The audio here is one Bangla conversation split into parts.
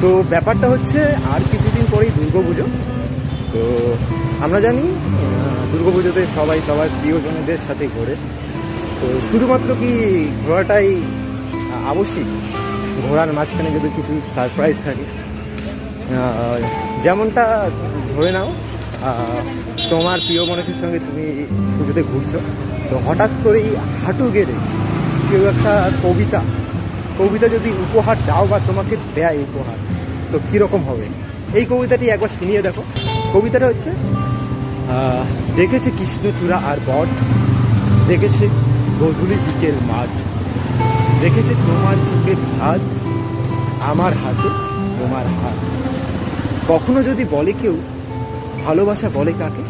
তো ব্যাপারটা হচ্ছে আর কিছুদিন পরেই দুর্গাপুজো। তো আমরা জানি দুর্গাপুজোতে সবাই সবার প্রিয়জনদের সাথে ঘোরে। তো শুধুমাত্র কি ঘোরাটাই আবশ্যিক? ঘোরার মাঝখানে যদি কিছু সারপ্রাইজ থাকে, যেমনটা ধরে নাও তোমার প্রিয় মানুষের সঙ্গে তুমি পুজোতে ঘুরছো, তো হঠাৎ করেই হাঁটু গেড়ে কেউ একটা কবিতা যদি উপহার দাও বা তোমাকে দেয় উপহার, তো কীরকম হবে? এই কবিতাটি একবার শুনিয়ে দেখো। কবিতাটা হচ্ছে, দেখেছে কৃষ্ণচূড়া আর বট, দেখেছে গধূলি বিকেল মাঠ, দেখেছে তোমার চোখের স্বাদ, আমার হাতে তোমার হাত। কখনো যদি বলে কেউ ভালোবাসা বলে কাকে,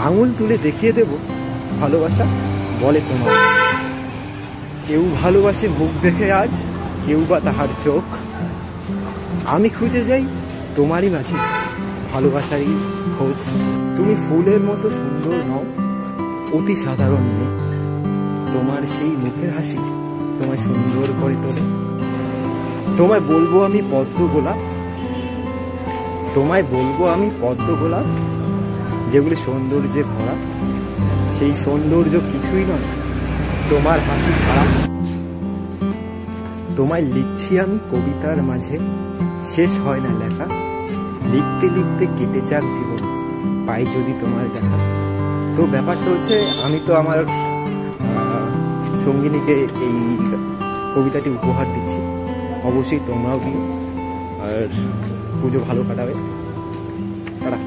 আঙুল তুলে দেখিয়ে দেব ভালোবাসা বলে তোমার। কেউ ভালোবাসে মুখ দেখে আজ, কেউ বা তাহার চোখ। আমি খুঁজে যাই তোমারই মাঝে ভালোবাসারই খোঁজ। তুমি ফুলের মতো সুন্দর নও, অতি সাধারণ মেয়ে, তোমার সেই মুখের হাসি তোমায় সুন্দর করে তোলে। তোমায় বলবো আমি পদ্ম গোলাপ, তোমায় বলবো আমি পদ্ম গোলাপ, যেগুলি সৌন্দর্যে ভরা। সেই সৌন্দর্য কিছুই নয় তোমার হাসি ছাড়া। তোমায় লিখছি আমি কবিতার মাঝে, শেষ হয় না লেখা, লিখতে লিখতে কেটে যাক জীবন, পাই যদি তোমার দেখা। তো ব্যাপারটা হচ্ছে, আমি তো আমার সঙ্গিনীকে এই কবিতাটি উপহার দিচ্ছি, অবশ্যই তোমরাও দিও, আর পুজো ভালো কাটাবে। টাটা।